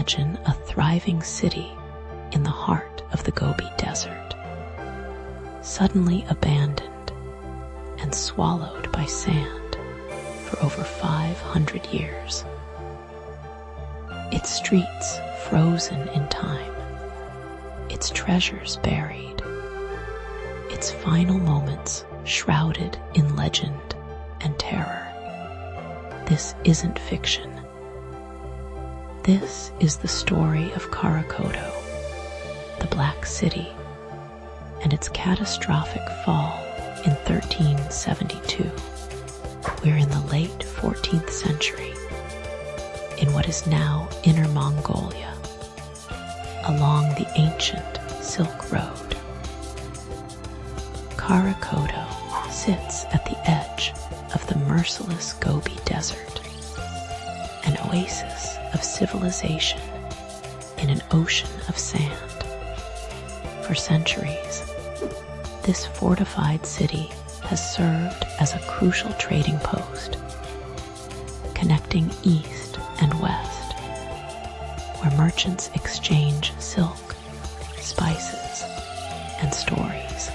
imagine a thriving city in the heart of the Gobi Desert, suddenly abandoned and swallowed by sand for over 500 years. Its streets frozen in time, its treasures buried, its final moments shrouded in legend and terror. This isn't fiction. This is the story of Khara-Khoto, the Black City, and its catastrophic fall in 1372. We're in the late 14th century, in what is now Inner Mongolia, along the ancient Silk Road. Khara-Khoto sits at the edge of the merciless Gobi Desert, an oasis of civilization in an ocean of sand. For centuries, this fortified city has served as a crucial trading post, connecting east and west, where merchants exchange silk, spices, and stories.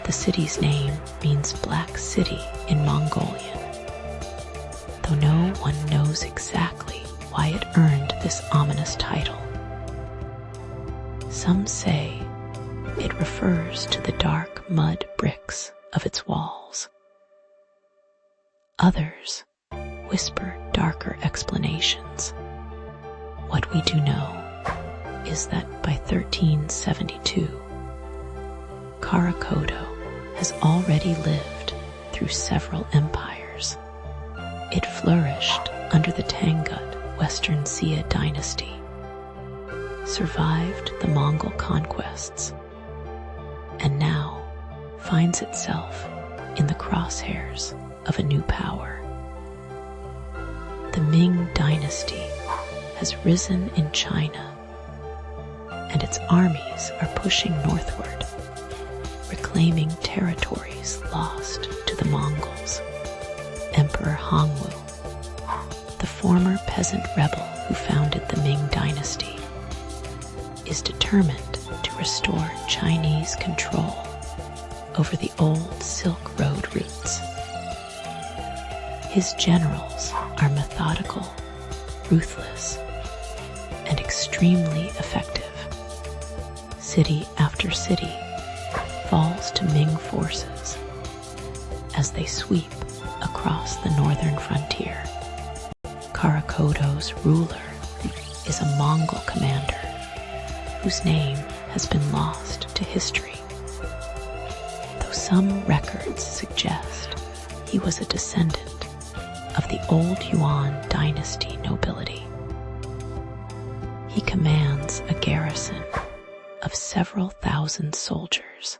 The city's name means Black City in Mongolian, though no one knows exactly why it earned this ominous title. Some say it refers to the dark mud bricks of its walls. Others whisper darker explanations. What we do know is that by 1372, Khara-Khoto has already lived through several empires. It flourished under the Tangut Western Xia dynasty, survived the Mongol conquests, and now finds itself in the crosshairs of a new power. The Ming dynasty has risen in China, and its armies are pushing northward, reclaiming territories lost to the Mongols. Emperor Hongwu, the former peasant rebel who founded the Ming dynasty, is determined to restore Chinese control over the old Silk Road routes. His generals are methodical, ruthless, and extremely effective. City after city falls to Ming forces as they sweep across the northern frontier. Khara-Khoto's ruler is a Mongol commander whose name has been lost to history, though some records suggest he was a descendant of the old Yuan dynasty nobility. He commands a garrison of several thousand soldiers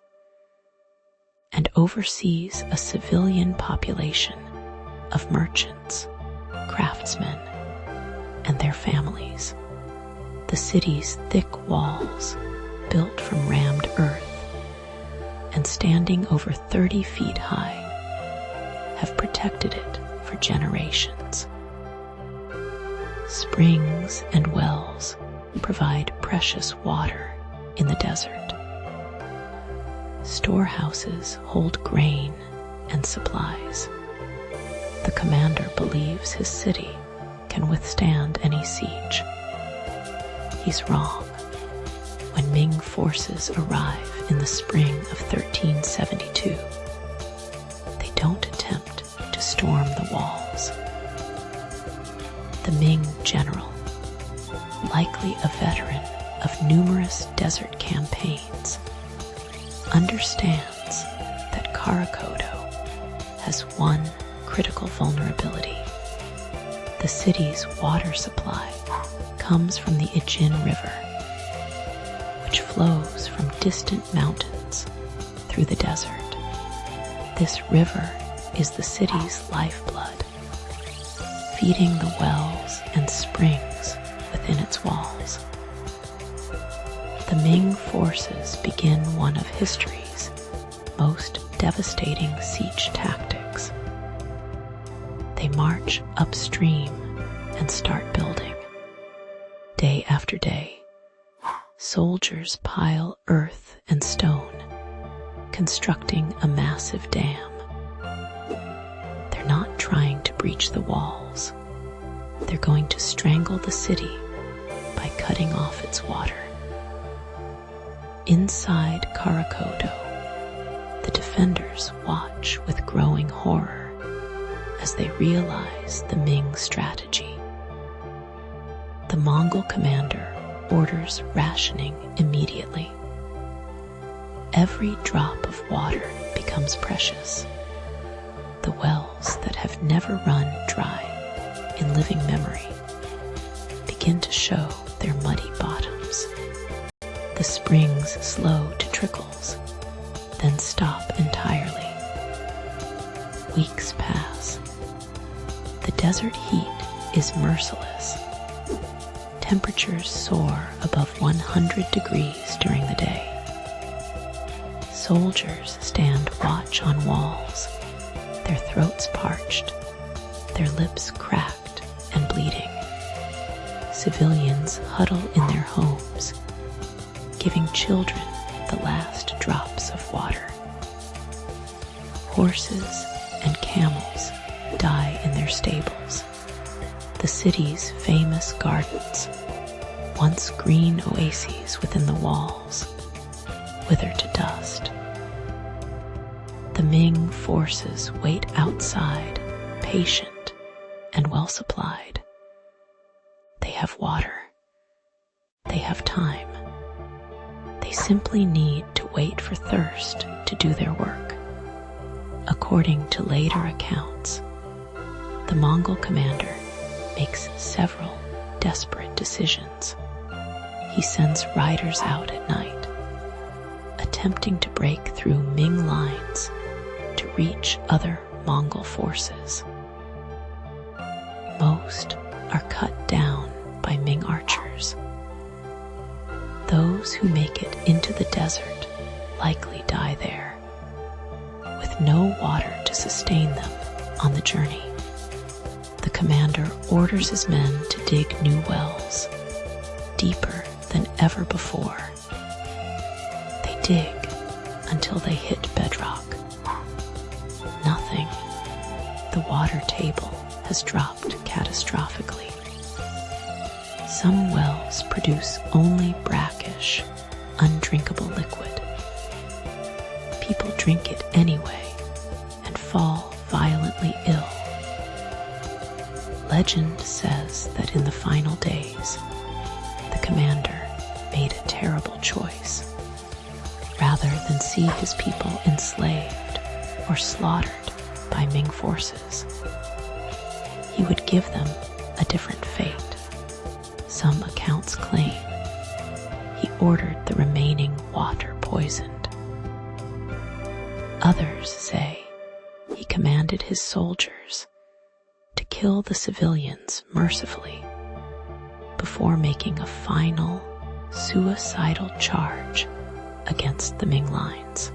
and oversees a civilian population of merchants, craftsmen, and their families. The city's thick walls, built from rammed earth and standing over 30 feet high, have protected it for generations. Springs and wells provide precious water in the desert. Storehouses hold grain and supplies. The commander believes his city can withstand any siege. He's wrong. When Ming forces arrive in the spring of 1372, they don't attempt to storm the walls. The Ming general, likely a veteran of numerous desert campaigns, understands that Khara-Khoto has one critical vulnerability. The city's water supply comes from the Ijin River, which flows from distant mountains through the desert. This river is the city's lifeblood, feeding the wells and springs within its walls. The Ming forces begin one of history's most devastating siege tactics. They march upstream and start building. Day Day after day, soldiers pile earth and stone, constructing a massive dam. They're not trying to breach the walls. They're going to strangle the city by cutting off its water. Inside Khara-Khoto, the defenders watch with growing horror as they realize the Ming strategy. The Mongol commander orders rationing immediately. Every drop of water becomes precious. The wells that have never run dry in living memory begin to show their muddy bottoms. The springs slow to trickles, then stop entirely. Weeks pass. The desert heat is merciless. Temperatures soar above 100 degrees during the day. Soldiers stand watch on walls, their throats parched, their lips cracked and bleeding. Civilians huddle in their homes, giving children the last drops of water. Horses and camels die in their stables. The city's famous gardens, once green oases within the walls, wither to dust. The Ming forces wait outside, patient and well supplied. They have water. They have time. They simply need to wait for thirst to do their work. According to later accounts, the Mongol commander makes several desperate decisions. He sends riders out at night, attempting to break through Ming lines to reach other Mongol forces. Most are cut down by Ming archers. Those who make it into the desert likely die there, with no water to sustain them on the journey. The commander orders his men to dig new wells, deeper than ever before. They dig until they hit bedrock. Nothing. The water table has dropped catastrophically. Some wells produce only brackish, undrinkable liquid. People drink it anyway and fall violently ill. Legend says that in the final days, the commander made a terrible choice. Rather than see his people enslaved or slaughtered by Ming forces, he would give them a different fate. Some accounts claim he ordered the remaining water poisoned. Others say he commanded his soldiers to kill the civilians mercifully before making a final suicidal charge against the Ming lines.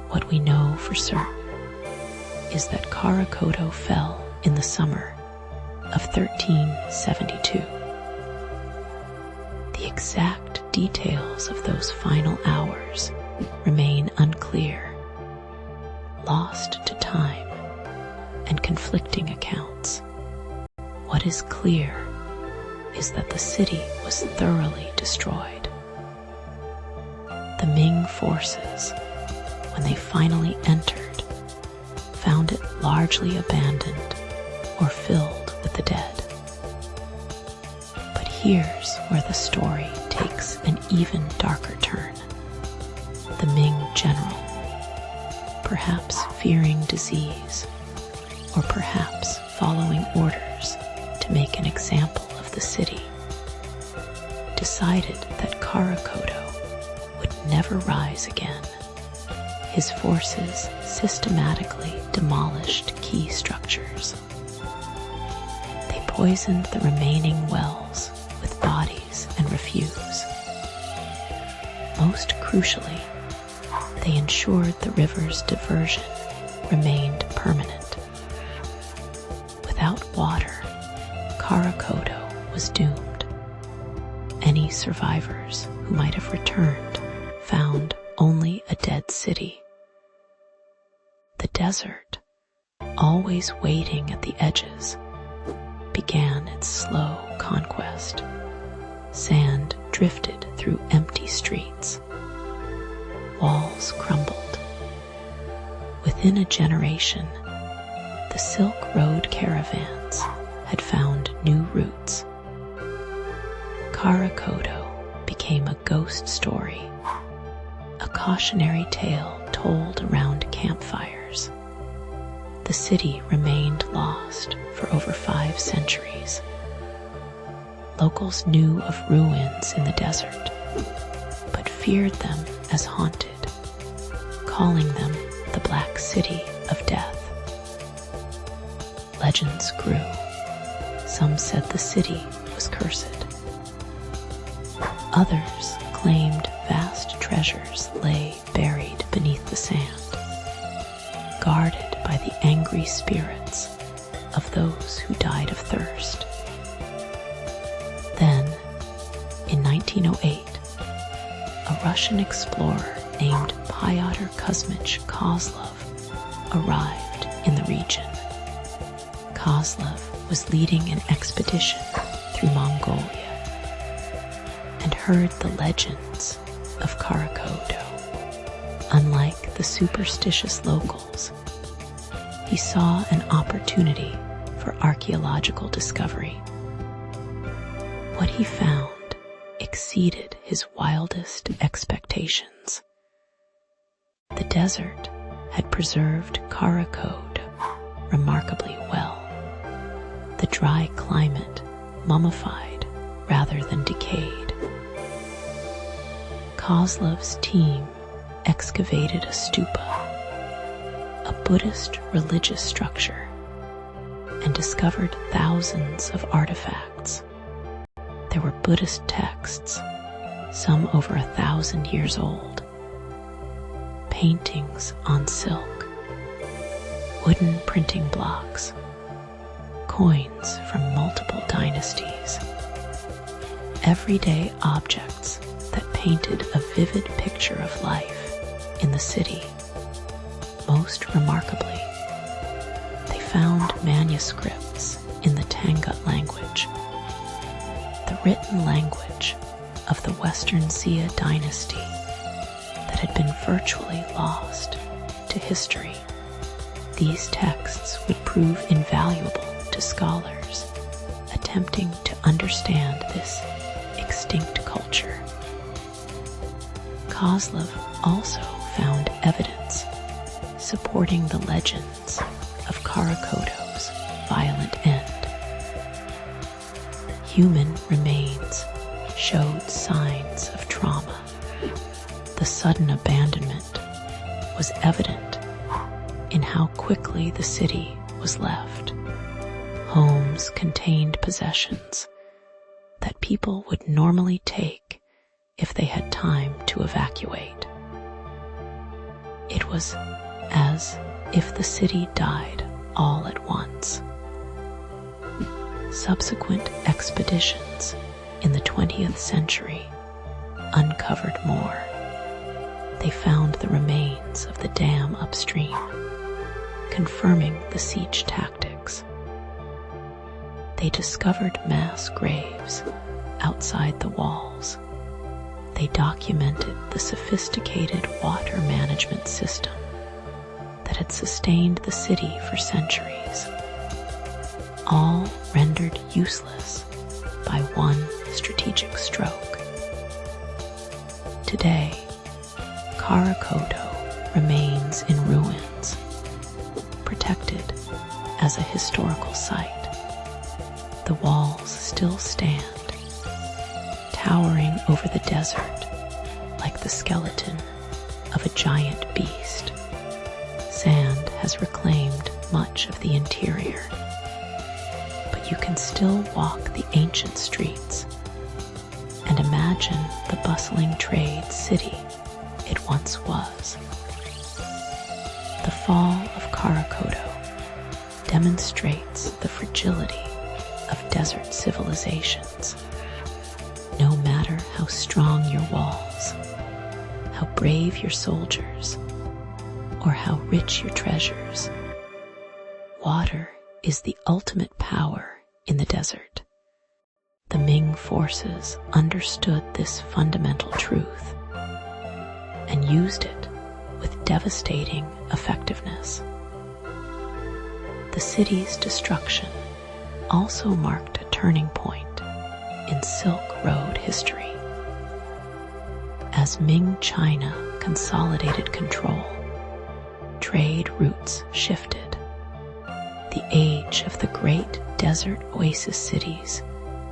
What we know for certain is that Khara-Khoto fell in the summer of 1372. The exact details of those final hours remain unclear, lost to time and conflicting accounts. What is clear is that the city was thoroughly destroyed. The Ming forces, when they finally entered, found it largely abandoned or filled with the dead. But here's where the story takes an even darker turn. The Ming general, perhaps fearing disease, or perhaps following orders to make an example of the city, decided that Khara-Khoto would never rise again. His forces systematically demolished key structures. They poisoned the remaining wells with bodies and refuse. Most crucially, they ensured the river's diversion remained permanent. Without water, Khara-Khoto was doomed. any survivors who might have returned found only a dead city. The desert, always waiting at the edges, began its slow conquest. Sand drifted through empty streets. Walls crumbled. Within a generation, the Silk Road caravans had found new routes. Khara-Khoto became a ghost story, a cautionary tale told around campfires. The city remained lost for over 5 centuries. Locals knew of ruins in the desert, but feared them as haunted, calling them the Black City of Death. Legends grew. Some said the city was cursed. Others claimed vast treasures lay buried beneath the sand, guarded by the angry spirits of those who died of thirst. Then, in 1908, a Russian explorer named Pyotr Kuzmich Kozlov arrived in the region. Kozlov was leading an expedition through Mongolia and heard the legends of Khara-Khoto. Unlike the superstitious locals, he saw an opportunity for archaeological discovery. What he found exceeded his wildest expectations. The desert had preserved Khara-Khoto remarkably well. The dry climate mummified rather than decayed. Kozlov's team excavated a stupa, a Buddhist religious structure, and discovered thousands of artifacts. There were Buddhist texts, some over 1,000 years old, paintings on silk, wooden printing blocks, coins from multiple dynasties, everyday objects that painted a vivid picture of life in the city. Most remarkably, they found manuscripts in the Tangut language, the written language of the Western Xia dynasty that had been virtually lost to history. These texts would prove invaluable to scholars attempting to understand this extinct culture. Kozlov also found evidence supporting the legends of Khara-Khoto's violent end. Human remains showed signs of trauma. The sudden abandonment was evident in how quickly the city was left. Homes contained possessions that people would normally take if they had time to evacuate. It was as if the city died all at once. Subsequent expeditions in the 20th century uncovered more. They found the remains of the dam upstream, confirming the siege tactics. They discovered mass graves outside the walls. They documented the sophisticated water management system that had sustained the city for centuries, all rendered useless by one strategic stroke. Today, Khara-Khoto remains in ruins, protected as a historical site. The walls still stand, towering over the desert like the skeleton of a giant beast. Sand has reclaimed much of the interior, but you can still walk the ancient streets and imagine the bustling trade city it once was. The fall of Khara-Khoto demonstrates the fragility of desert civilizations. No matter how strong your walls, how brave your soldiers, or how rich your treasures. Water is the ultimate power in the desert. The Ming forces understood this fundamental truth and used it with devastating effectiveness. The city's destruction also marked a turning point in Silk Road history. As Ming China consolidated control, trade routes shifted. The age of the great desert oasis cities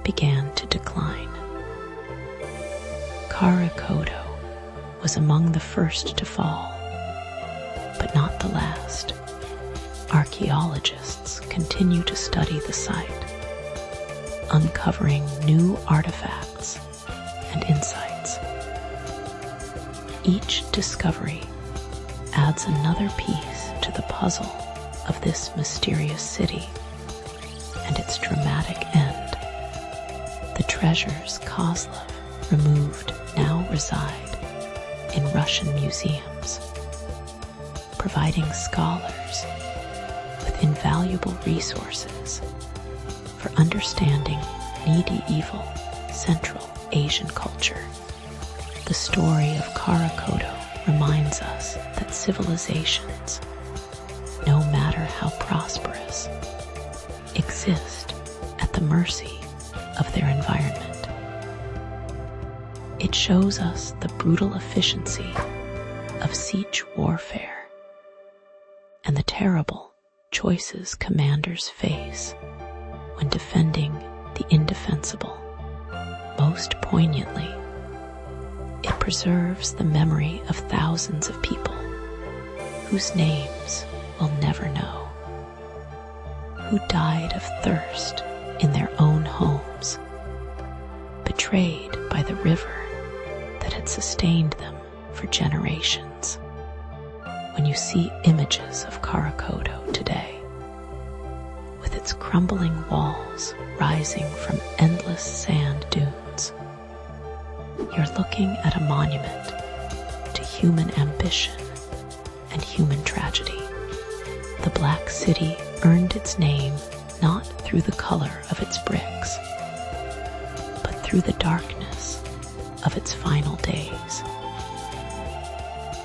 began to decline. Khara-Khoto was among the first to fall, but not the last. Archaeologists continue to study the site, uncovering new artifacts and insights. Each discovery adds another piece to the puzzle of this mysterious city and its dramatic end. The treasures Kozlov removed now reside in Russian museums, providing scholars with invaluable resources for understanding medieval Central Asian culture. The story of Khara-Khoto reminds us that civilizations, no matter how prosperous, exist at the mercy of their environment. It shows us the brutal efficiency of siege warfare and the terrible choices commanders face when defending the indefensible. Most poignantly, it preserves the memory of thousands of people whose names we'll never know, who died of thirst in their own homes, betrayed by the river that had sustained them for generations. When you see images of Khara-Khoto today, with its crumbling walls rising from endless sand dunes, you're looking at a monument to human ambition and human tragedy. The Black City earned its name not through the color of its bricks, but through the darkness of its final days.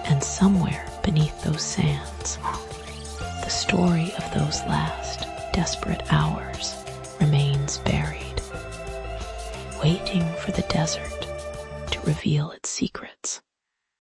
And somewhere beneath those sands, the story of those last desperate hours remains buried, waiting for the desert to reveal its secrets.